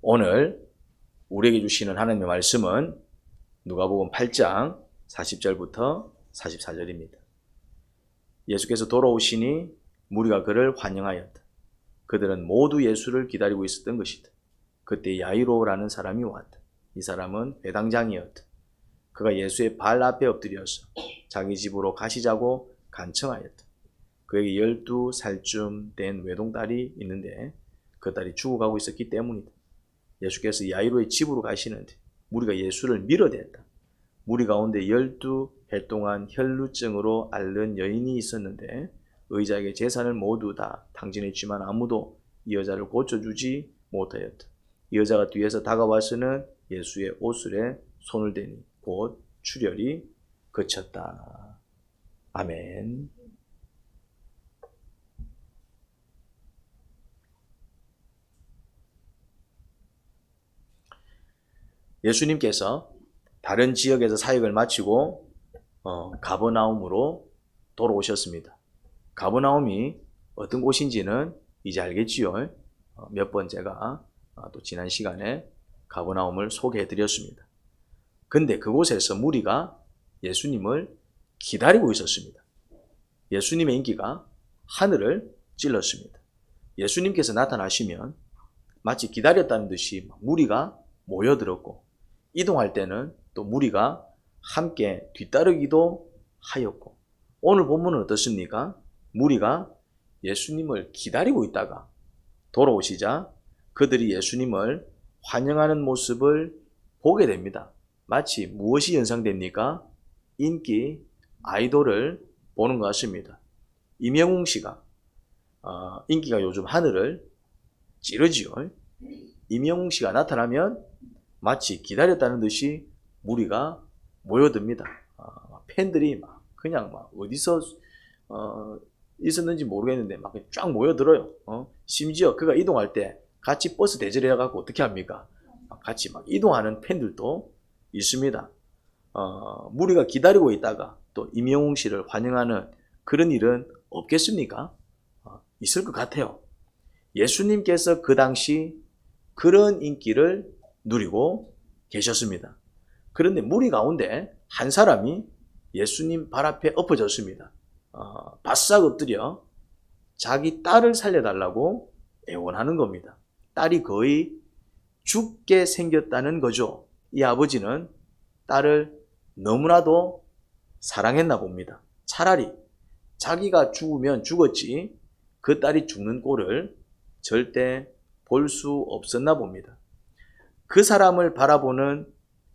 오늘 우리에게 주시는 하나님의 말씀은 누가복음 8장 40절부터 44절입니다. 예수께서 돌아오시니 무리가 그를 환영하였다. 그들은 모두 예수를 기다리고 있었던 것이다. 그때 야이로라는 사람이 왔다. 이 사람은 회당장이었다. 그가 예수의 발 앞에 엎드려서 자기 집으로 가시자고 간청하였다. 그에게 12살쯤 된 외동딸이 있는데 그 딸이 죽어가고 있었기 때문이다. 예수께서 야이로의 집으로 가시는데 무리가 예수를 밀어댔다. 무리 가운데 12해 동안 혈루증으로 앓는 여인이 있었는데 의자에게 재산을 모두 다 탕진했지만 아무도 이 여자를 고쳐주지 못하였다. 이 여자가 뒤에서 다가와서는 예수의 옷술에 손을 대니 곧 출혈이 그쳤다. 아멘. 예수님께서 다른 지역에서 사역을 마치고 가버나움으로 돌아오셨습니다. 가버나움이 어떤 곳인지는 이제 알겠지요. 몇 번 제가 또 지난 시간에 가버나움을 소개해 드렸습니다. 근데 그곳에서 무리가 예수님을 기다리고 있었습니다. 예수님의 인기가 하늘을 찔렀습니다. 예수님께서 나타나시면 마치 기다렸다는 듯이 무리가 모여들었고 이동할 때는 또 무리가 함께 뒤따르기도 하였고 오늘 본문은 어떻습니까? 무리가 예수님을 기다리고 있다가 돌아오시자 그들이 예수님을 환영하는 모습을 보게 됩니다. 마치 무엇이 연상됩니까? 인기 아이돌을 보는 것 같습니다. 임영웅 씨가 인기가 요즘 하늘을 찌르지요. 임영웅 씨가 나타나면 마치 기다렸다는 듯이 무리가 모여듭니다. 팬들이 그냥 어디서 있었는지 모르겠는데 막 쫙 모여들어요. 심지어 그가 이동할 때 같이 버스 대절해 갖고 어떻게 합니까? 같이 막 이동하는 팬들도 있습니다. 무리가 기다리고 있다가 또 임영웅 씨를 환영하는 그런 일은 없겠습니까? 있을 것 같아요. 예수님께서 그 당시 그런 인기를 누리고 계셨습니다. 그런데 무리 가운데 한 사람이 예수님 발 앞에 엎어졌습니다. 바싹 엎드려 자기 딸을 살려달라고 애원하는 겁니다. 딸이 거의 죽게 생겼다는 거죠. 이 아버지는 딸을 너무나도 사랑했나 봅니다. 차라리 자기가 죽으면 죽었지 그 딸이 죽는 꼴을 절대 볼 수 없었나 봅니다. 그 사람을 바라보는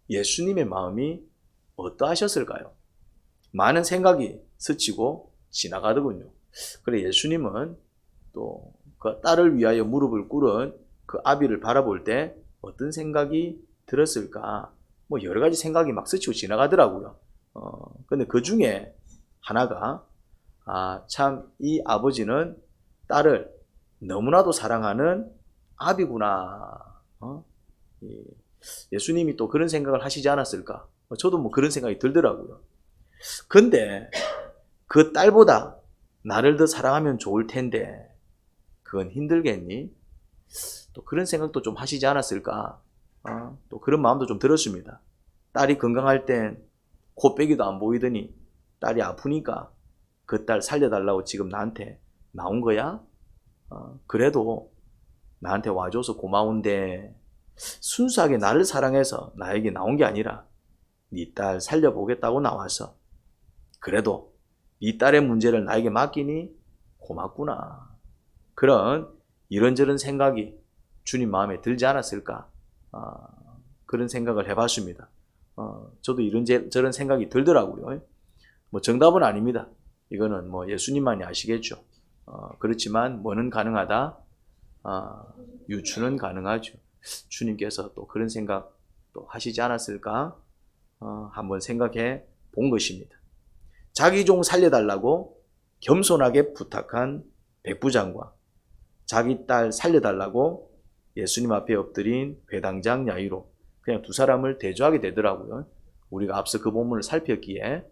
예수님의 마음이 어떠하셨을까요? 많은 생각이 스치고 지나가더군요. 그래 예수님은 또 그 딸을 위하여 무릎을 꿇은 그 아비를 바라볼 때 어떤 생각이 들었을까? 여러 가지 생각이 막 스치고 지나가더라고요. 근데 그 중에 하나가 참 이 아버지는 딸을 너무나도 사랑하는 아비구나. 예수님이 또 그런 생각을 하시지 않았을까? 저도 그런 생각이 들더라고요. 근데 그 딸보다 나를 더 사랑하면 좋을 텐데 그건 힘들겠니? 또 그런 생각도 좀 하시지 않았을까? 또 그런 마음도 좀 들었습니다. 딸이 건강할 땐 코빼기도 안 보이더니 딸이 아프니까 그 딸 살려달라고 지금 나한테 나온 거야? 그래도 나한테 와줘서 고마운데 순수하게 나를 사랑해서 나에게 나온 게 아니라 네 딸 살려보겠다고 나와서 그래도 네 딸의 문제를 나에게 맡기니 고맙구나. 그런 이런저런 생각이 주님 마음에 들지 않았을까? 그런 생각을 해봤습니다. 저도 이런저런 생각이 들더라고요. 정답은 아닙니다. 이거는 예수님만이 아시겠죠. 그렇지만 뭐는 가능하다? 유추는 가능하죠. 주님께서 또 그런 생각 또 하시지 않았을까? 한번 생각해 본 것입니다. 자기 종 살려달라고 겸손하게 부탁한 백부장과 자기 딸 살려달라고 예수님 앞에 엎드린 회당장 야이로 그냥 두 사람을 대조하게 되더라고요. 우리가 앞서 그 본문을 살폈기에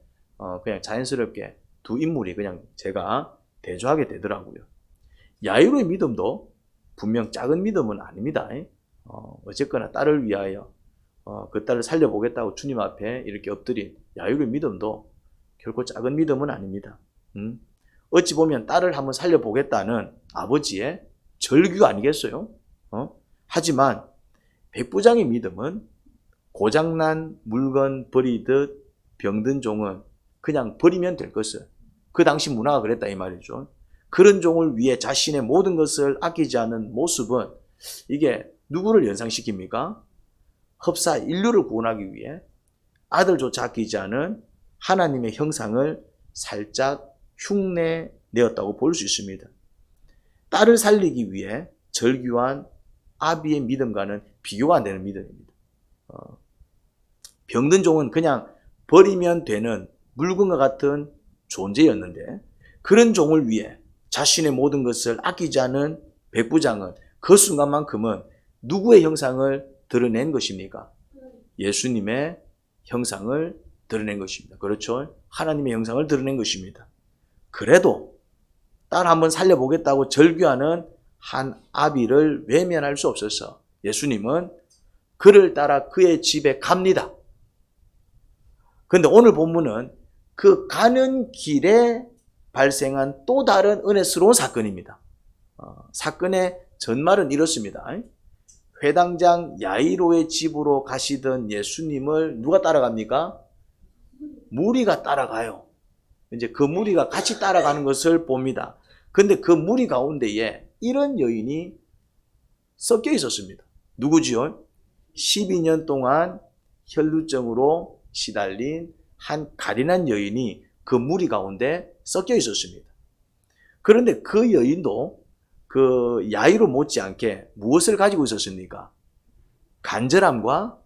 그냥 자연스럽게 두 인물이 그냥 제가 대조하게 되더라고요. 야이로의 믿음도 분명 작은 믿음은 아닙니다. 어쨌거나 딸을 위하여 그 딸을 살려보겠다고 주님 앞에 이렇게 엎드린 야곱의 믿음도 결코 작은 믿음은 아닙니다. 어찌 보면 딸을 한번 살려보겠다는 아버지의 절규 아니겠어요? 하지만 백부장의 믿음은 고장난 물건 버리듯 병든 종은 그냥 버리면 될 것을, 그 당시 문화가 그랬다 이 말이죠. 그런 종을 위해 자신의 모든 것을 아끼지 않는 모습은 이게 누구를 연상시킵니까? 흡사 인류를 구원하기 위해 아들조차 아끼지 않은 하나님의 형상을 살짝 흉내내었다고 볼 수 있습니다. 딸을 살리기 위해 절규한 아비의 믿음과는 비교가 안 되는 믿음입니다. 병든 종은 그냥 버리면 되는 물건과 같은 존재였는데 그런 종을 위해 자신의 모든 것을 아끼지 않은 백부장은 그 순간만큼은 누구의 형상을 드러낸 것입니까? 예수님의 형상을 드러낸 것입니다. 그렇죠? 하나님의 형상을 드러낸 것입니다. 그래도 딸 한번 살려보겠다고 절규하는 한 아비를 외면할 수 없어서 예수님은 그를 따라 그의 집에 갑니다. 그런데 오늘 본문은 그 가는 길에 발생한 또 다른 은혜스러운 사건입니다. 사건의 전말은 이렇습니다. 회당장 야이로의 집으로 가시던 예수님을 누가 따라갑니까? 무리가 따라가요. 이제 그 무리가 같이 따라가는 것을 봅니다. 그런데 그 무리 가운데에 이런 여인이 섞여 있었습니다. 누구지요? 12년 동안 혈루증으로 시달린 한 가련한 여인이 그 무리 가운데 섞여 있었습니다. 그런데 그 여인도 그 야이로 못지않게 무엇을 가지고 있었습니까? 간절함과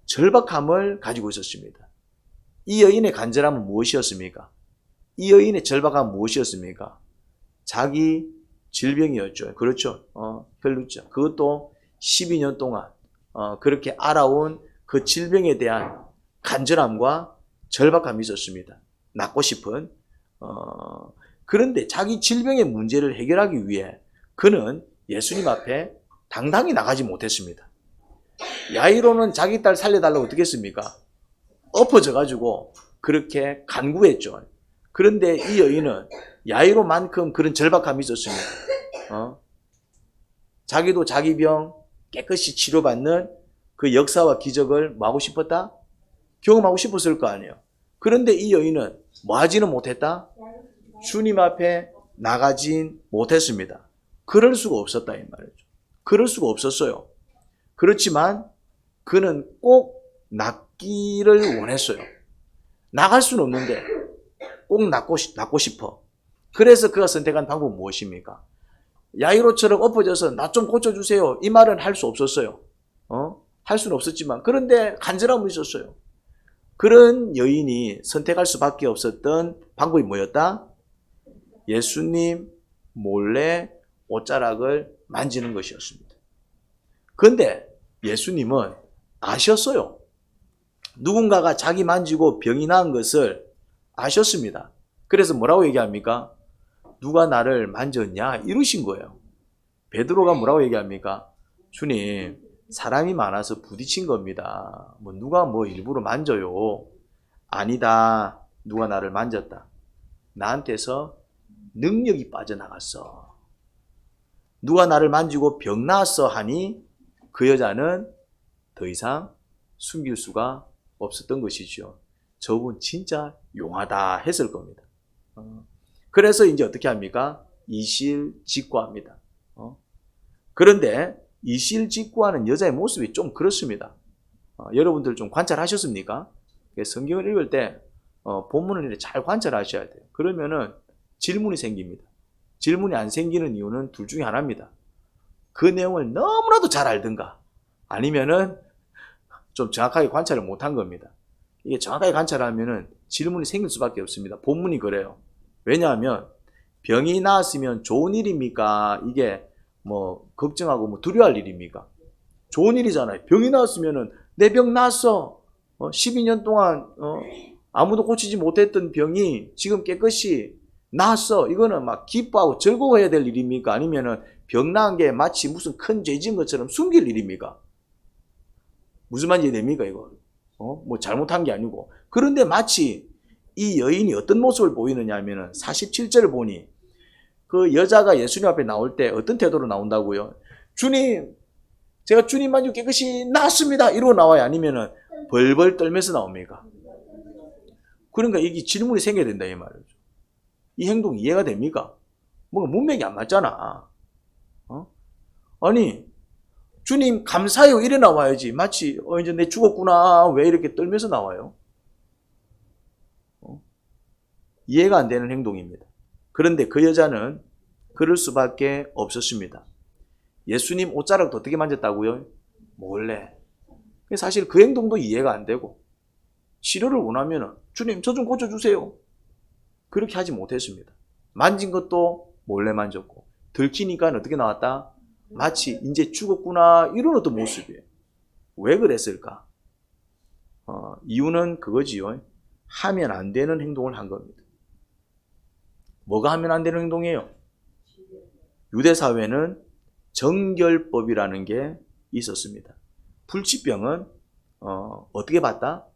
절박함을 가지고 있었습니다. 이 여인의 간절함은 무엇이었습니까? 이 여인의 절박함은 무엇이었습니까? 자기 질병이었죠. 그렇죠. 혈루증. 그것도 12년 동안 그렇게 알아온 그 질병에 대한 간절함과 절박함이 있었습니다. 낫고 싶은. 그런데 자기 질병의 문제를 해결하기 위해 그는 예수님 앞에 당당히 나가지 못했습니다. 야이로는 자기 딸 살려달라고 어떻게 했습니까? 엎어져가지고 그렇게 간구했죠. 그런데 이 여인은 야이로만큼 그런 절박함이 있었습니다. 자기도 자기 병 깨끗이 치료받는 그 역사와 기적을 뭐 하고 싶었다? 경험하고 싶었을 거 아니에요. 그런데 이 여인은 뭐 하지는 못했다? 주님 앞에 나가진 못했습니다. 그럴 수가 없었다 이 말이죠. 그럴 수가 없었어요. 그렇지만 그는 꼭 낫기를 원했어요. 나갈 수는 없는데 꼭 낫고 싶어. 그래서 그가 선택한 방법은 무엇입니까? 야이로처럼 엎어져서 나 좀 고쳐주세요. 이 말은 할 수 없었어요. 할 수는 없었지만 그런데 간절함은 있었어요. 그런 여인이 선택할 수밖에 없었던 방법이 뭐였다? 예수님 몰래 옷자락을 만지는 것이었습니다. 그런데 예수님은 아셨어요. 누군가가 자기 만지고 병이 나은 것을 아셨습니다. 그래서 뭐라고 얘기합니까? 누가 나를 만졌냐? 이러신 거예요. 베드로가 뭐라고 얘기합니까? 주님, 사람이 많아서 부딪힌 겁니다. 누가 일부러 만져요? 아니다. 누가 나를 만졌다. 나한테서 능력이 빠져나갔어. 누가 나를 만지고 병 나았어 하니 그 여자는 더 이상 숨길 수가 없었던 것이죠. 저분 진짜 용하다 했을 겁니다. 그래서 이제 어떻게 합니까? 이실직고합니다. 그런데 이실직고하는 여자의 모습이 좀 그렇습니다. 여러분들 좀 관찰하셨습니까? 성경을 읽을 때 본문을 잘 관찰하셔야 돼요. 그러면은 질문이 생깁니다. 질문이 안 생기는 이유는 둘 중에 하나입니다. 그 내용을 너무나도 잘 알든가 아니면은 좀 정확하게 관찰을 못한 겁니다. 이게 정확하게 관찰하면은 질문이 생길 수밖에 없습니다. 본문이 그래요. 왜냐하면 병이 나았으면 좋은 일입니까? 이게 걱정하고 두려워할 일입니까? 좋은 일이잖아요. 병이 나았으면은 내 병 나았어. 12년 동안 아무도 고치지 못했던 병이 지금 깨끗이 나았어. 이거는 막 기뻐하고 즐거워해야 될 일입니까? 아니면은 병 나은 게 마치 무슨 큰 죄 지은 것처럼 숨길 일입니까? 무슨 말인지 됩니까, 이거? 뭐 잘못한 게 아니고. 그런데 마치 이 여인이 어떤 모습을 보이느냐 하면은 47절을 보니 그 여자가 예수님 앞에 나올 때 어떤 태도로 나온다고요? 주님, 제가 주님만 깨끗이 나았습니다. 이러고 나와요? 아니면은 벌벌 떨면서 나옵니까? 그러니까 이게 질문이 생겨야 된다, 이 말이죠. 이 행동 이해가 됩니까? 뭔가 문맥이 안 맞잖아. 아니, 주님 감사해요 이래 나와야지. 마치 이제 내 죽었구나 왜 이렇게 떨면서 나와요? 이해가 안 되는 행동입니다. 그런데 그 여자는 그럴 수밖에 없었습니다. 예수님 옷자락도 어떻게 만졌다고요? 몰래. 사실 그 행동도 이해가 안 되고 치료를 원하면 주님 저 좀 고쳐주세요. 그렇게 하지 못했습니다. 만진 것도 몰래 만졌고 들키니까 어떻게 나왔다? 마치 이제 죽었구나 이런 어떤 모습이에요. 왜 그랬을까? 이유는 그거지요. 하면 안 되는 행동을 한 겁니다. 뭐가 하면 안 되는 행동이에요? 유대 사회는 정결법이라는 게 있었습니다. 불치병은 어떻게 봤다?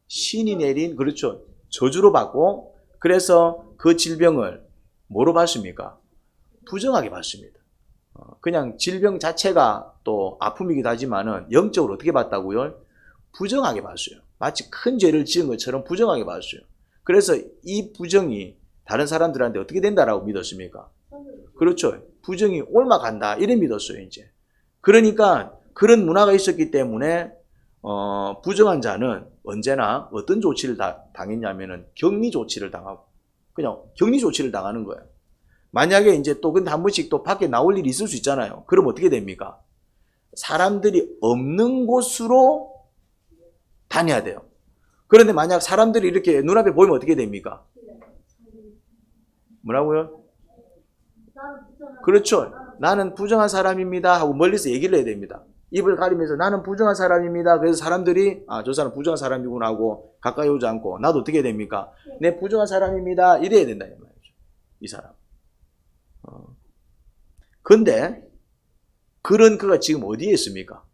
신이 내린 그렇죠. 저주로 받고 그래서 그 질병을 뭐로 봤습니까? 부정하게 봤습니다. 그냥 질병 자체가 또 아픔이기도 하지만은 영적으로 어떻게 봤다고요? 부정하게 봤어요. 마치 큰 죄를 지은 것처럼 부정하게 봤어요. 그래서 이 부정이 다른 사람들한테 어떻게 된다라고 믿었습니까? 그렇죠. 부정이 옮아간다 이래 믿었어요. 이제 그러니까 그런 문화가 있었기 때문에 부정한 자는 언제나 어떤 조치를 당했냐면은 격리 조치를 당하고 그냥 격리 조치를 당하는 거예요. 만약에 이제 또 근데 한 번씩 또 밖에 나올 일이 있을 수 있잖아요. 그럼 어떻게 됩니까? 사람들이 없는 곳으로 다녀야 돼요. 그런데 만약 사람들이 이렇게 눈앞에 보이면 어떻게 됩니까? 뭐라고요? 그렇죠. 나는 부정한 사람입니다 하고 멀리서 얘기를 해야 됩니다. 입을 가리면서 나는 부정한 사람입니다. 그래서 사람들이 저 사람 부정한 사람이구나 하고 가까이 오지 않고 나도 어떻게 해야 됩니까? 내 부정한 사람입니다. 이래야 된다 이 말이죠. 이 사람. 근데 그런 그가 지금 어디에 있습니까?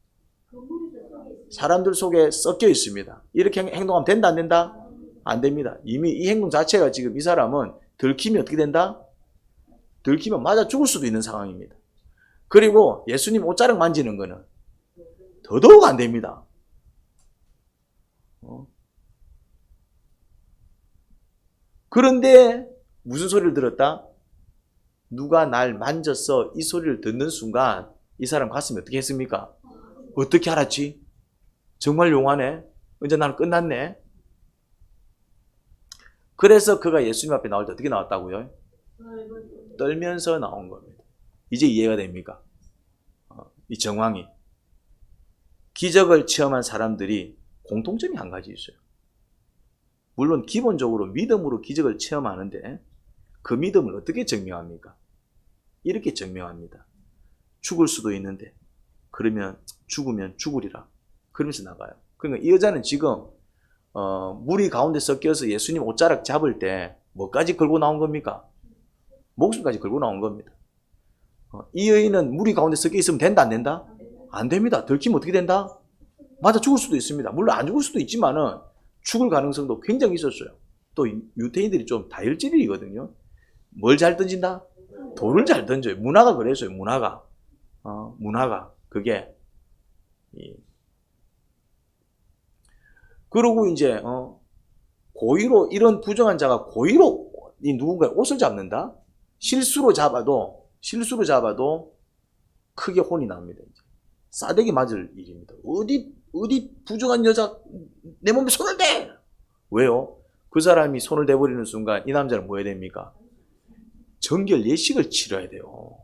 사람들 속에 섞여 있습니다. 이렇게 행동하면 된다 안 된다? 안 됩니다. 이미 이 행동 자체가 지금 이 사람은 들키면 어떻게 된다? 들키면 맞아 죽을 수도 있는 상황입니다. 그리고 예수님 옷자락 만지는 거는 더더욱 안 됩니다. 그런데 무슨 소리를 들었다? 누가 날 만졌어 이 소리를 듣는 순간 이 사람 가슴이 어떻게 했습니까? 어떻게 알았지? 정말 용하네. 이제 나는 끝났네. 그래서 그가 예수님 앞에 나올 때 어떻게 나왔다고요? 떨면서 나온 겁니다. 이제 이해가 됩니까? 이 정황이. 기적을 체험한 사람들이 공통점이 한 가지 있어요. 물론 기본적으로 믿음으로 기적을 체험하는데 그 믿음을 어떻게 증명합니까? 이렇게 증명합니다. 죽을 수도 있는데 그러면 죽으면 죽으리라. 그러면서 나가요. 그러니까 이 여자는 지금 무리 가운데 섞여서 예수님 옷자락 잡을 때 뭐까지 걸고 나온 겁니까? 목숨까지 걸고 나온 겁니다. 이 여인은 무리 가운데 섞여 있으면 된다 안 된다? 안 됩니다. 들키면 어떻게 된다? 맞아 죽을 수도 있습니다. 물론 안 죽을 수도 있지만은 죽을 가능성도 굉장히 있었어요. 또 유태인들이 좀 다혈질이거든요. 뭘 잘 던진다? 돌을 잘 던져요. 문화가 그랬어요. 문화가. 문화가. 그게. 그리고 이제, 고의로, 이런 부정한 자가 고의로 누군가의 옷을 잡는다? 실수로 잡아도 크게 혼이 납니다. 이제. 싸대기 맞을 일입니다. 어디 부정한 여자 내 몸에 손을 대! 왜요? 그 사람이 손을 대버리는 순간 이 남자는 뭐 해야 됩니까? 정결 예식을 치러야 돼요.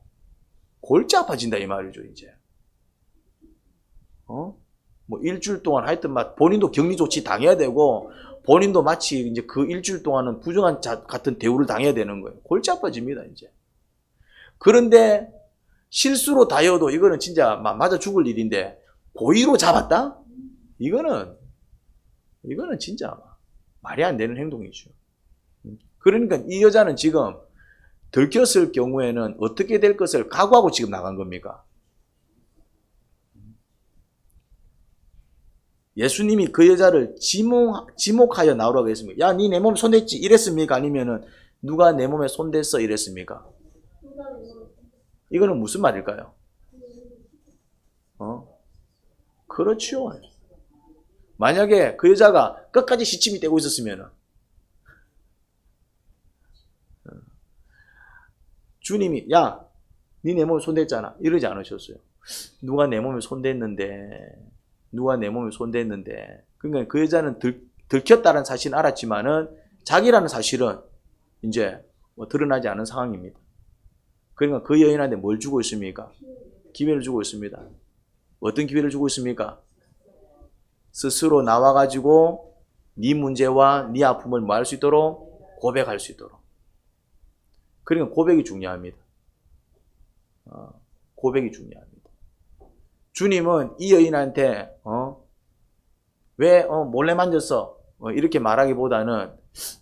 골치 아파진다 이 말이죠 이제. 뭐 일주일 동안 하여튼 막 본인도 격리 조치 당해야 되고 본인도 마치 이제 그 일주일 동안은 부정한 자 같은 대우를 당해야 되는 거예요. 골치 아파집니다 이제. 그런데 실수로 다여도 이거는 진짜 맞아 죽을 일인데 고의로 잡았다? 이거는 진짜 말이 안 되는 행동이죠. 그러니까 이 여자는 지금 들켰을 경우에는 어떻게 될 것을 각오하고 지금 나간 겁니까? 예수님이 그 여자를 지목하여 나오라고 했습니까? 야, 니 내 몸에 손댔지? 이랬습니까? 아니면은 누가 내 몸에 손댔어? 이랬습니까? 이거는 무슨 말일까요? 그렇죠. 만약에 그 여자가 끝까지 시침이 떼고 있었으면 주님이 야, 니 내 몸에 손댔잖아. 이러지 않으셨어요. 누가 내 몸에 손댔는데 그러니까 그 여자는 들켰다는 사실은 알았지만은 자기라는 사실은 이제 드러나지 않은 상황입니다. 그러니까 그 여인한테 뭘 주고 있습니까? 기회를 주고 있습니다. 어떤 기회를 주고 있습니까? 스스로 나와가지고 네 문제와 네 아픔을 뭐 할 수 있도록? 고백할 수 있도록. 그러니까 고백이 중요합니다. 고백이 중요합니다. 주님은 이 여인한테 왜 몰래 만졌어? 이렇게 말하기보다는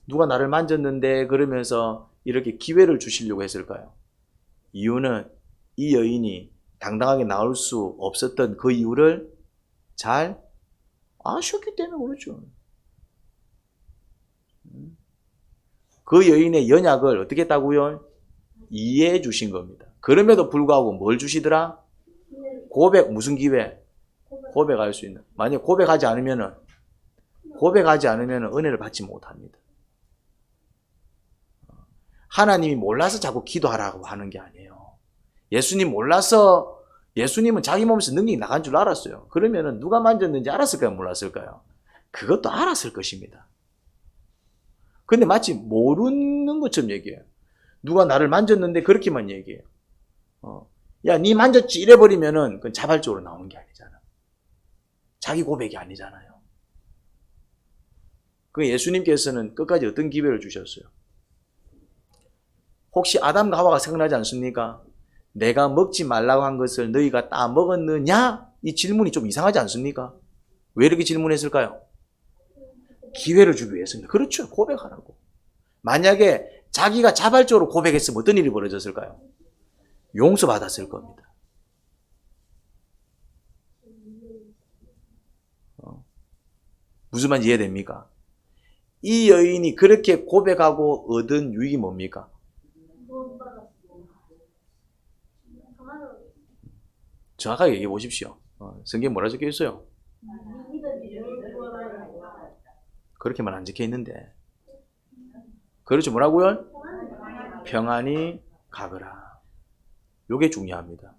누가 나를 만졌는데 그러면서 이렇게 기회를 주시려고 했을까요? 이유는 이 여인이 당당하게 나올 수 없었던 그 이유를 잘 아셨기 때문에 그렇죠. 그 여인의 연약을 어떻게 했다고요? 이해해 주신 겁니다. 그럼에도 불구하고 뭘 주시더라? 고백, 무슨 기회? 고백할 수 있는. 만약 고백하지 않으면은 은혜를 받지 못합니다. 하나님이 몰라서 자꾸 기도하라고 하는 게 아니에요. 예수님은 자기 몸에서 능력이 나간 줄 알았어요. 그러면은 누가 만졌는지 알았을까요? 몰랐을까요? 그것도 알았을 것입니다. 근데 마치 모르는 것처럼 얘기해요. 누가 나를 만졌는데 그렇게만 얘기해요. 야, 니 만졌지? 이래버리면은 그건 자발적으로 나오는 게 아니잖아. 자기 고백이 아니잖아요. 그 예수님께서는 끝까지 어떤 기회를 주셨어요? 혹시 아담과 하와가 생각나지 않습니까? 내가 먹지 말라고 한 것을 너희가 다 먹었느냐? 이 질문이 좀 이상하지 않습니까? 왜 이렇게 질문했을까요? 기회를 주기 위해서입니다. 그렇죠. 고백하라고. 만약에 자기가 자발적으로 고백했으면 어떤 일이 벌어졌을까요? 용서받았을 겁니다. 무슨 말인지 이해됩니까? 이 여인이 그렇게 고백하고 얻은 유익이 뭡니까? 정확하게 얘기해 보십시오. 성경에 뭐라 적혀 있어요? 그렇게만 안 적혀 있는데. 그렇죠. 뭐라고요? 평안히 가거라. 요게 중요합니다.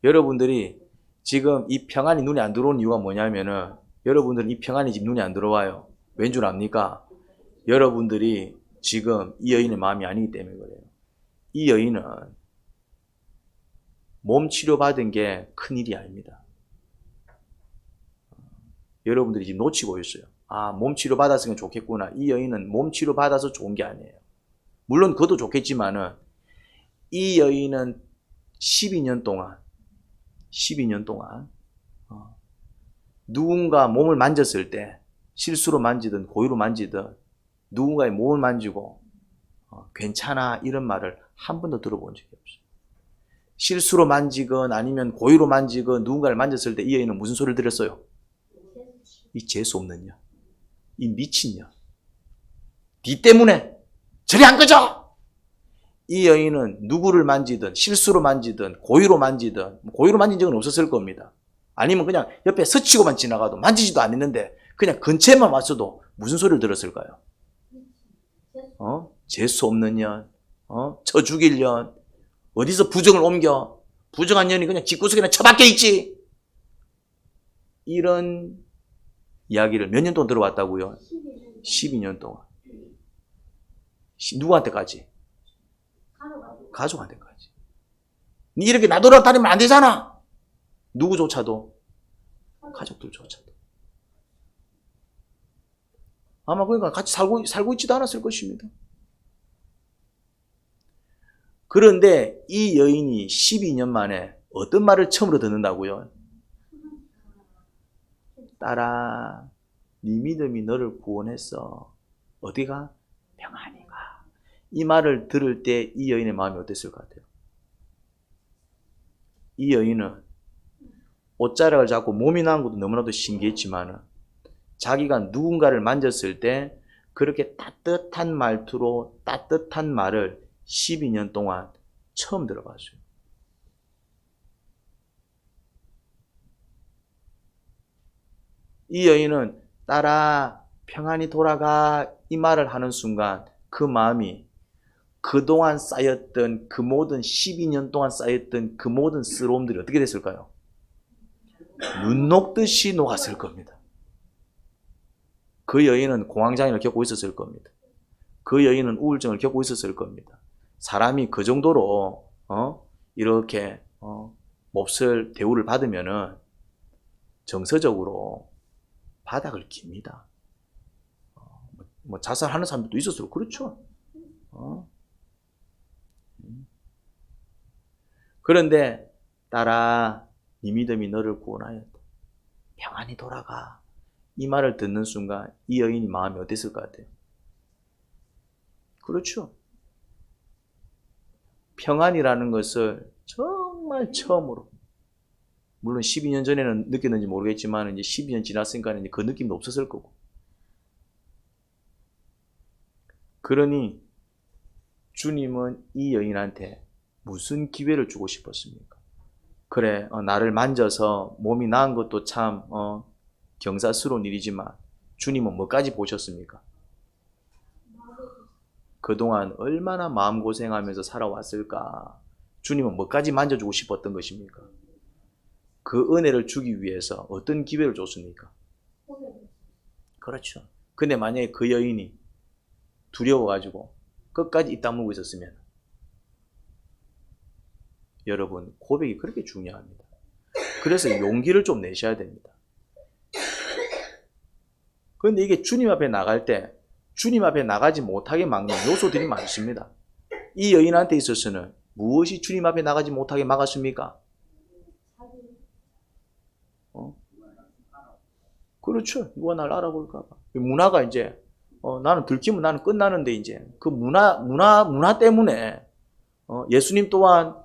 여러분들이 지금 이 평안이 눈에 안 들어오는 이유가 뭐냐면은 여러분들은 이 평안이 지금 눈에 안 들어와요. 왠 줄 압니까? 여러분들이 지금 이 여인의 마음이 아니기 때문에 그래요. 이 여인은 몸 치료받은 게 큰일이 아닙니다. 여러분들이 지금 놓치고 있어요. 아, 몸 치료받았으면 좋겠구나. 이 여인은 몸 치료받아서 좋은 게 아니에요. 물론 그것도 좋겠지만은 이 여인은 12년 동안 누군가 몸을 만졌을 때 실수로 만지든 고의로 만지든 누군가의 몸을 만지고 괜찮아 이런 말을 한 번도 들어본 적이 없어요. 실수로 만지건 아니면 고의로 만지건 누군가를 만졌을 때 이 여인은 무슨 소리를 들었어요? 이 재수 없는 년, 이 미친 년, 니 때문에 저리 안 꺼져! 이 여인은 누구를 만지든 실수로 만지든 고의로 만지든 고의로 만진 적은 없었을 겁니다. 아니면 그냥 옆에 스치고만 지나가도 만지지도 않았는데 그냥 근처에만 왔어도 무슨 소리를 들었을까요? 재수 없는 년, 쳐 죽일 년, 어디서 부정을 옮겨? 부정한 년이 그냥 집구석에나 처박혀 있지. 이런 이야기를 몇 년 동안 들어왔다고요? 12년 동안. 누구한테까지? 가족한테까지. 니 이렇게 나돌아다니면 안 되잖아. 누구조차도. 가족들조차도. 아마 그러니까 같이 살고 있지도 않았을 것입니다. 그런데 이 여인이 12년 만에 어떤 말을 처음으로 듣는다고요? 딸아, 네 믿음이 너를 구원했어. 어디가? 평안히 가. 이 말을 들을 때 이 여인의 마음이 어땠을 것 같아요? 이 여인은 옷자락을 잡고 몸이 나은 것도 너무나도 신기했지만 자기가 누군가를 만졌을 때 그렇게 따뜻한 말투로 따뜻한 말을 12년 동안 처음 들어봤어요. 이 여인은 딸아 평안히 돌아가 이 말을 하는 순간 그 마음이 그동안 쌓였던 그 모든 12년 동안 쌓였던 그 모든 쓰러움들이 어떻게 됐을까요? 눈 녹듯이 녹았을 겁니다. 그 여인은 공황장애를 겪고 있었을 겁니다. 그 여인은 우울증을 겪고 있었을 겁니다. 사람이 그 정도로 이렇게 몹쓸 대우를 받으면은 정서적으로 바닥을 깁니다. 뭐 자살하는 사람들도 있었어요. 그렇죠. 그런데 딸아 네 믿음이 너를 구원하였다. 평안히 돌아가. 이 말을 듣는 순간 이 여인이 마음이 어땠을 것 같아요? 그렇죠. 평안이라는 것을 정말 처음으로, 물론 12년 전에는 느꼈는지 모르겠지만 이제 12년 지났으니까 이제 그 느낌도 없었을 거고. 그러니 주님은 이 여인한테 무슨 기회를 주고 싶었습니까? 그래, 나를 만져서 몸이 나은 것도 참 경사스러운 일이지만 주님은 뭐까지 보셨습니까? 그동안 얼마나 마음고생하면서 살아왔을까? 주님은 뭐까지 만져주고 싶었던 것입니까? 그 은혜를 주기 위해서 어떤 기회를 줬습니까? 그렇죠. 근데 만약에 그 여인이 두려워가지고 끝까지 입 다물고 있었으면, 여러분 고백이 그렇게 중요합니다. 그래서 용기를 좀 내셔야 됩니다. 그런데 이게 주님 앞에 나갈 때 주님 앞에 나가지 못하게 막는 요소들이 많습니다. 이 여인한테 있어서는 무엇이 주님 앞에 나가지 못하게 막았습니까? 그렇죠. 누가 날 알아볼까 봐. 문화가 이제 나는 들키면 나는 끝나는데 이제 그 문화 때문에 예수님 또한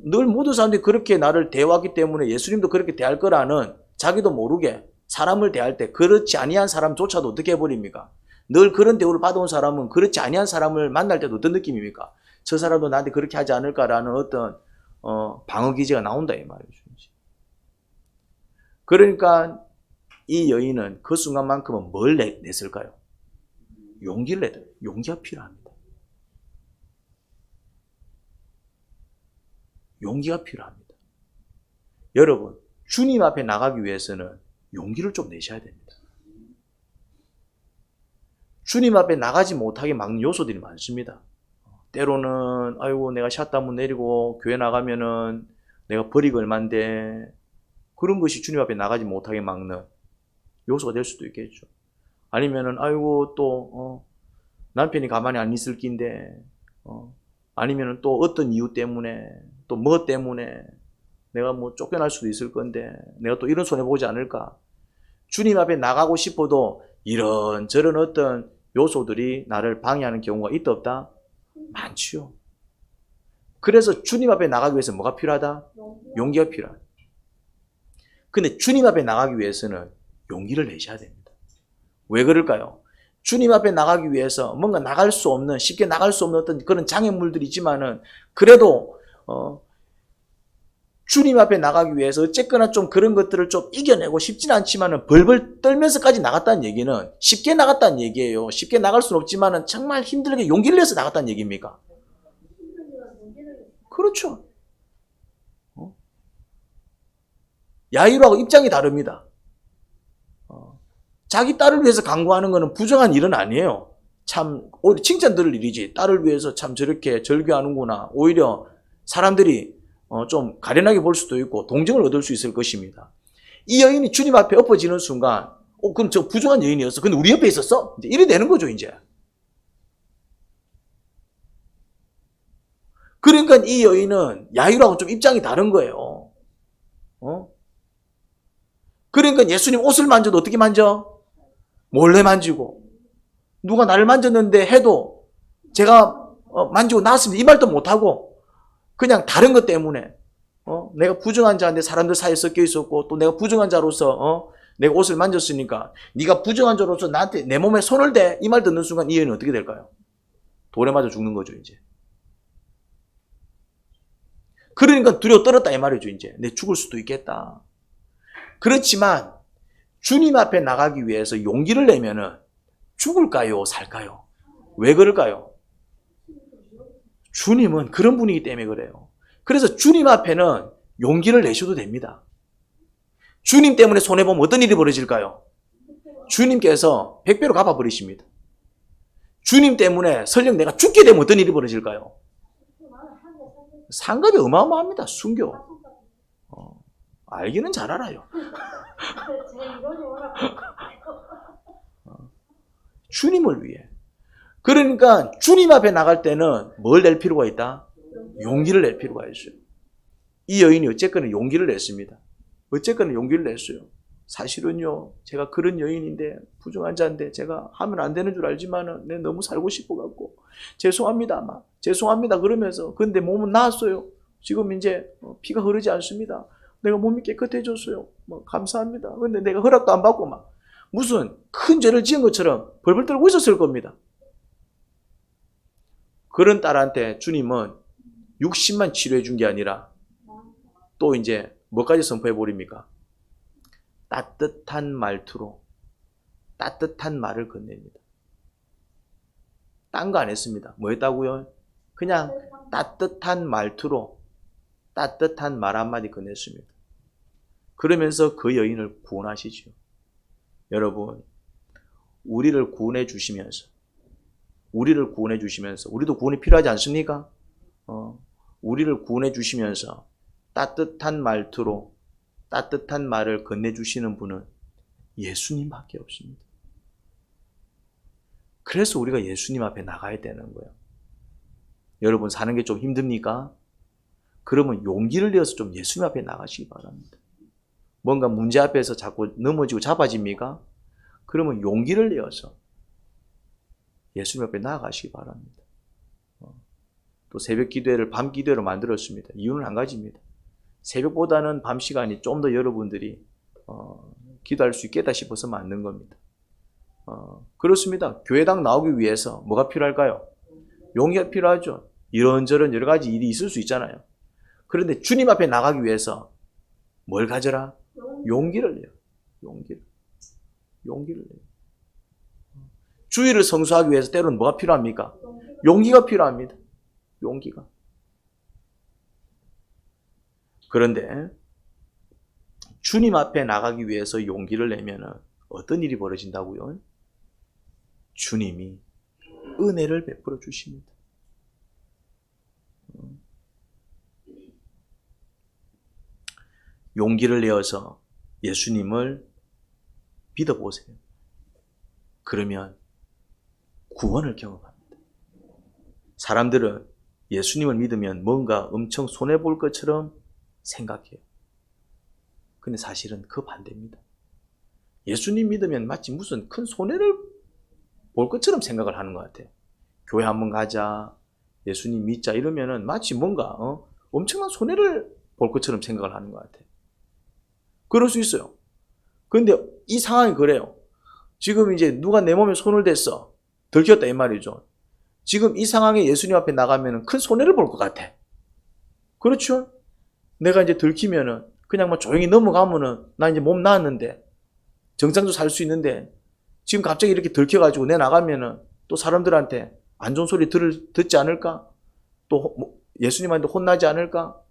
늘 모든 사람들이 그렇게 나를 대하기 때문에 예수님도 그렇게 대할 거라는, 자기도 모르게 사람을 대할 때 그렇지 아니한 사람조차도 어떻게 해버립니까? 늘 그런 대우를 받아온 사람은 그렇지 아니한 사람을 만날 때도 어떤 느낌입니까? 저 사람도 나한테 그렇게 하지 않을까라는 어떤 방어 기제가 나온다 이 말이죠. 그러니까 이 여인은 그 순간만큼은 뭘 냈을까요? 용기를 냈다. 용기가 필요합니다. 용기가 필요합니다. 여러분, 주님 앞에 나가기 위해서는 용기를 좀 내셔야 됩니다. 주님 앞에 나가지 못하게 막는 요소들이 많습니다. 때로는 아이고 내가 샷 한번 내리고 교회 나가면은 내가 버리고 얼만데, 그런 것이 주님 앞에 나가지 못하게 막는 요소가 될 수도 있겠죠. 아니면은 아이고 또 남편이 가만히 안 있을 낀데, 아니면은 또 어떤 이유 때문에, 또 뭐 때문에 내가 뭐 쫓겨날 수도 있을 건데 내가 또 이런 손해 보지 않을까. 주님 앞에 나가고 싶어도 이런저런 어떤 요소들이 나를 방해하는 경우가 있다 없다? 많지요. 그래서 주님 앞에 나가기 위해서 뭐가 필요하다? 용기가 필요하다. 근데 주님 앞에 나가기 위해서는 용기를 내셔야 됩니다. 왜 그럴까요? 주님 앞에 나가기 위해서 뭔가 나갈 수 없는, 쉽게 나갈 수 없는 어떤 그런 장애물들이 있지만은, 그래도 주님 앞에 나가기 위해서 어쨌거나 좀 그런 것들을 좀 이겨내고 싶지는 않지만은 벌벌 떨면서까지 나갔다는 얘기는 쉽게 나갔다는 얘기예요. 쉽게 나갈 수는 없지만은 정말 힘들게 용기를 내서 나갔다는 얘기입니까? 그렇죠. 야이로하고 입장이 다릅니다. 자기 딸을 위해서 강구하는 것은 부정한 일은 아니에요. 참 오히려 칭찬 들을 일이지. 딸을 위해서 참 저렇게 절규하는구나. 오히려 사람들이 좀 가련하게 볼 수도 있고 동정을 얻을 수 있을 것입니다. 이 여인이 주님 앞에 엎어지는 순간 그럼 저 부정한 여인이었어. 근데 우리 옆에 있었어? 이제 이래 되는 거죠 이제. 그러니까 이 여인은 야이로하고 좀 입장이 다른 거예요. 그러니까 예수님 옷을 만져도 어떻게 만져? 몰래 만지고. 누가 나를 만졌는데 해도 제가 만지고 나왔습니다. 이 말도 못하고 그냥 다른 것 때문에 내가 부정한 자인데 사람들 사이에 섞여 있었고 또 내가 부정한 자로서 내가 옷을 만졌으니까 네가 부정한 자로서 나한테 내 몸에 손을 대 이 말 듣는 순간 이 여인은 어떻게 될까요? 돌에 맞아 죽는 거죠 이제. 그러니까 두려워 떨었다 이 말이죠 이제. 내 죽을 수도 있겠다. 그렇지만 주님 앞에 나가기 위해서 용기를 내면은 죽을까요? 살까요? 왜 그럴까요? 주님은 그런 분이기 때문에 그래요. 그래서 주님 앞에는 용기를 내셔도 됩니다. 주님 때문에 손해보면 어떤 일이 벌어질까요? 주님께서 100배로 갚아버리십니다. 주님 때문에 설령 내가 죽게 되면 어떤 일이 벌어질까요? 상급이 어마어마합니다. 순교. 알기는 잘 알아요. 주님을 위해. 그러니까 주님 앞에 나갈 때는 뭘 낼 필요가 있다? 용기를 낼 필요가 있어요. 이 여인이 어쨌거나 용기를 냈습니다. 어쨌거나 용기를 냈어요. 사실은요, 제가 그런 여인인데, 부정한 자인데, 제가 하면 안 되는 줄 알지만은, 내 너무 살고 싶어갖고, 죄송합니다, 막. 죄송합니다. 그러면서, 근데 몸은 나았어요. 지금 이제 피가 흐르지 않습니다. 내가 몸이 깨끗해졌어요. 뭐, 감사합니다. 근데 내가 허락도 안 받고, 막. 무슨 큰 죄를 지은 것처럼 벌벌 떨고 있었을 겁니다. 그런 딸한테 주님은 60만 치료해 준 게 아니라, 또 이제, 뭐까지 선포해 버립니까? 따뜻한 말투로 따뜻한 말을 건넵니다. 딴 거 안 했습니다. 뭐 했다고요? 그냥 따뜻한 말투로 따뜻한 말 한마디 건넸습니다. 그러면서 그 여인을 구원하시죠. 여러분, 우리를 구원해 주시면서 우리도 구원이 필요하지 않습니까? 우리를 구원해 주시면서 따뜻한 말투로 따뜻한 말을 건네주시는 분은 예수님밖에 없습니다. 그래서 우리가 예수님 앞에 나가야 되는 거예요. 여러분 사는 게 좀 힘듭니까? 그러면 용기를 내어서 좀 예수님 앞에 나가시기 바랍니다. 뭔가 문제 앞에서 자꾸 넘어지고 잡아집니까? 그러면 용기를 내어서 예수님 앞에 나아가시기 바랍니다. 또 새벽 기도회를 밤 기도회로 만들었습니다. 이유는 한 가지입니다. 새벽보다는 밤 시간이 좀 더 여러분들이 기도할 수 있겠다 싶어서 만든 겁니다. 그렇습니다. 교회당 나오기 위해서 뭐가 필요할까요? 용기가 필요하죠. 이런저런 여러 가지 일이 있을 수 있잖아요. 그런데 주님 앞에 나가기 위해서 뭘 가져라? 용기를 내요. 용기를 내요. 주의를 성수하기 위해서 때로는 뭐가 필요합니까? 용기가 필요합니다. 용기가. 그런데 주님 앞에 나가기 위해서 용기를 내면 어떤 일이 벌어진다고요? 주님이 은혜를 베풀어 주십니다. 용기를 내어서 예수님을 믿어보세요. 그러면 구원을 경험합니다. 사람들은 예수님을 믿으면 뭔가 엄청 손해볼 것처럼 생각해요. 근데 사실은 그 반대입니다. 예수님 믿으면 마치 무슨 큰 손해를 볼 것처럼 생각을 하는 것 같아요. 교회 한번 가자, 예수님 믿자 이러면은 마치 뭔가 엄청난 손해를 볼 것처럼 생각을 하는 것 같아요. 그럴 수 있어요. 근데 이 상황이 그래요. 지금 이제 누가 내 몸에 손을 댔어. 들켰다 이 말이죠. 지금 이 상황에 예수님 앞에 나가면 큰 손해를 볼 것 같아. 그렇죠? 내가 이제 들키면은 그냥 뭐 조용히 넘어가면은 나 이제 몸 나았는데 정상도 살 수 있는데 지금 갑자기 이렇게 들켜가지고 내 나가면은 또 사람들한테 안 좋은 소리 듣지 않을까? 또 예수님한테 혼나지 않을까?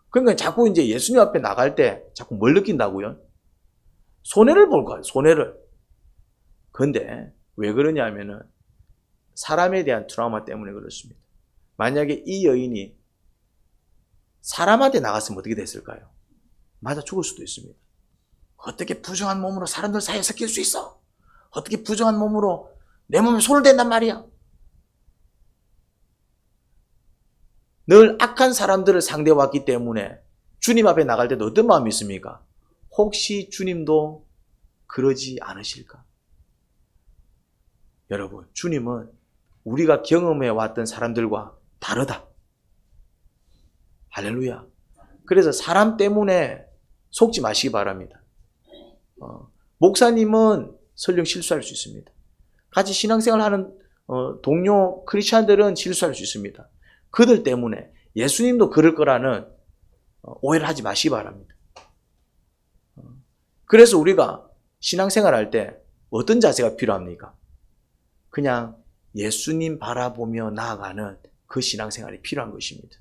그러니까 자꾸 이제 예수님 앞에 나갈 때 자꾸 뭘 느낀다고요? 손해를 볼 거예요. 손해를. 근데 왜 그러냐면은 사람에 대한 트라우마 때문에 그렇습니다. 만약에 이 여인이 사람한테 나갔으면 어떻게 됐을까요? 맞아 죽을 수도 있습니다. 어떻게 부정한 몸으로 사람들 사이에 섞일 수 있어? 어떻게 부정한 몸으로 내 몸에 손을 댄단 말이야? 늘 악한 사람들을 상대해 왔기 때문에 주님 앞에 나갈 때도 어떤 마음이 있습니까? 혹시 주님도 그러지 않으실까? 여러분, 주님은 우리가 경험해 왔던 사람들과 다르다. 할렐루야. 그래서 사람 때문에 속지 마시기 바랍니다. 목사님은 설령 실수할 수 있습니다. 같이 신앙생활하는 동료 크리스찬들은 실수할 수 있습니다. 그들 때문에 예수님도 그럴 거라는 오해를 하지 마시기 바랍니다. 그래서 우리가 신앙생활 할 때 어떤 자세가 필요합니까? 그냥 예수님 바라보며 나아가는 그 신앙생활이 필요한 것입니다.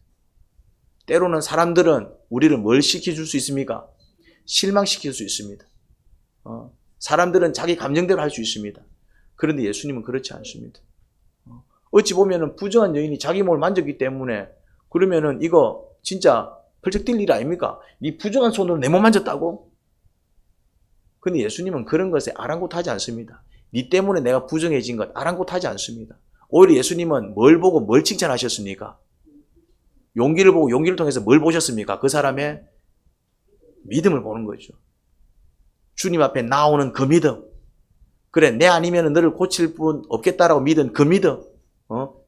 때로는 사람들은 우리를 뭘 시켜줄 수 있습니까? 실망시킬 수 있습니다. 사람들은 자기 감정대로 할 수 있습니다. 그런데 예수님은 그렇지 않습니다. 어찌 보면은 부정한 여인이 자기 몸을 만졌기 때문에 그러면은 이거 진짜 펄쩍 뛸 일 아닙니까? 네 부정한 손으로 내 몸 만졌다고? 근데 예수님은 그런 것에 아랑곳하지 않습니다. 네 때문에 내가 부정해진 것 아랑곳하지 않습니다. 오히려 예수님은 뭘 보고 뭘 칭찬하셨습니까? 용기를 보고 용기를 통해서 뭘 보셨습니까? 그 사람의 믿음을 보는 거죠. 주님 앞에 나오는 그 믿음. 그래, 내 아니면 너를 고칠 분 없겠다라고 믿은 그 믿음.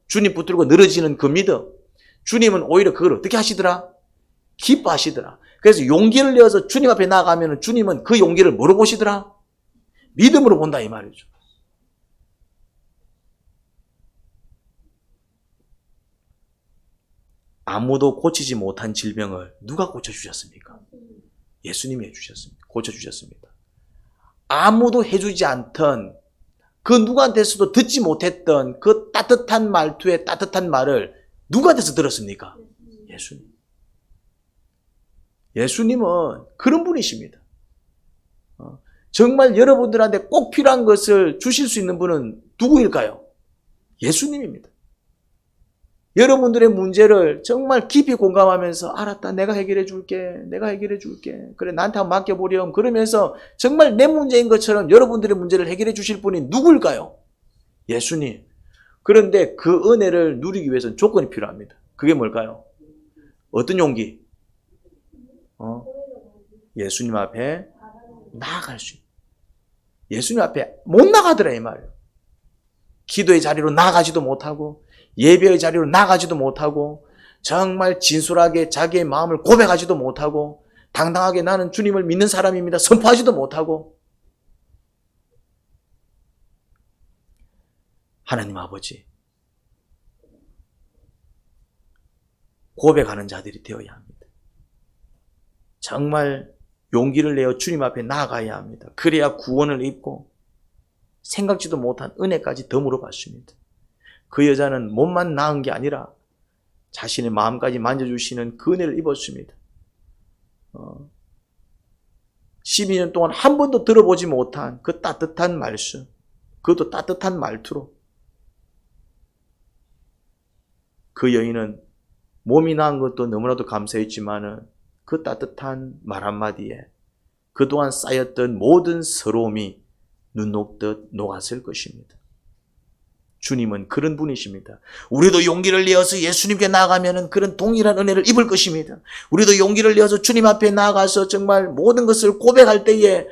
주님 붙들고 늘어지는 그 믿음. 주님은 오히려 그걸 어떻게 하시더라? 기뻐하시더라. 그래서 용기를 내어서 주님 앞에 나아가면 주님은 그 용기를 뭐로 보시더라? 믿음으로 본다 이 말이죠. 아무도 고치지 못한 질병을 누가 고쳐주셨습니까? 예수님이 해주셨습니다. 고쳐주셨습니다. 아무도 해주지 않던 그 누구한테서도 듣지 못했던 그 따뜻한 말투의 따뜻한 말을 누구한테서 들었습니까? 예수님. 예수님은 그런 분이십니다. 정말 여러분들한테 꼭 필요한 것을 주실 수 있는 분은 누구일까요? 예수님입니다. 여러분들의 문제를 정말 깊이 공감하면서 알았다, 내가 해결해 줄게, 내가 해결해 줄게. 그래, 나한테 한번 맡겨보렴. 그러면서 정말 내 문제인 것처럼 여러분들의 문제를 해결해 주실 분이 누구일까요? 예수님. 그런데 그 은혜를 누리기 위해서는 조건이 필요합니다. 그게 뭘까요? 어떤 용기? 예수님 앞에 나아갈 수 있는. 예수님 앞에 못 나가더라 이 말이에요. 기도의 자리로 나가지도 못하고 예배의 자리로 나가지도 못하고 정말 진솔하게 자기의 마음을 고백하지도 못하고 당당하게 나는 주님을 믿는 사람입니다 선포하지도 못하고 하나님 아버지 고백하는 자들이 되어야 합니다. 정말 용기를 내어 주님 앞에 나아가야 합니다. 그래야 구원을 입고 생각지도 못한 은혜까지 덤으로 받습니다. 그 여자는 몸만 나은 게 아니라 자신의 마음까지 만져주시는 그 은혜를 입었습니다. 12년 동안 한 번도 들어보지 못한 그 따뜻한 말씀, 그것도 따뜻한 말투로 그 여인은 몸이 나은 것도 너무나도 감사했지만은 그 따뜻한 말 한마디에 그동안 쌓였던 모든 서러움이 눈 녹듯 녹았을 것입니다. 주님은 그런 분이십니다. 우리도 용기를 내어서 예수님께 나아가면 그런 동일한 은혜를 입을 것입니다. 우리도 용기를 내어서 주님 앞에 나아가서 정말 모든 것을 고백할 때에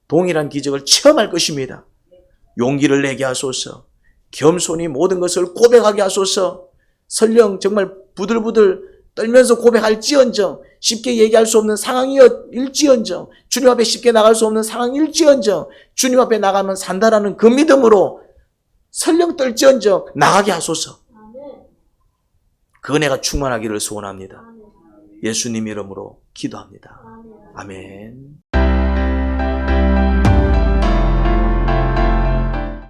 동일한 기적을 체험할 것입니다. 용기를 내게 하소서. 겸손히 모든 것을 고백하게 하소서. 설령 정말 부들부들 떨면서 고백할지언정 쉽게 얘기할 수 없는 상황일지언정 주님 앞에 쉽게 나갈 수 없는 상황일지언정 주님 앞에 나가면 산다라는 그 믿음으로 설령 떨지언정 나가게 하소서. 그 은혜가 충만하기를 소원합니다. 예수님 이름으로 기도합니다. 아멘.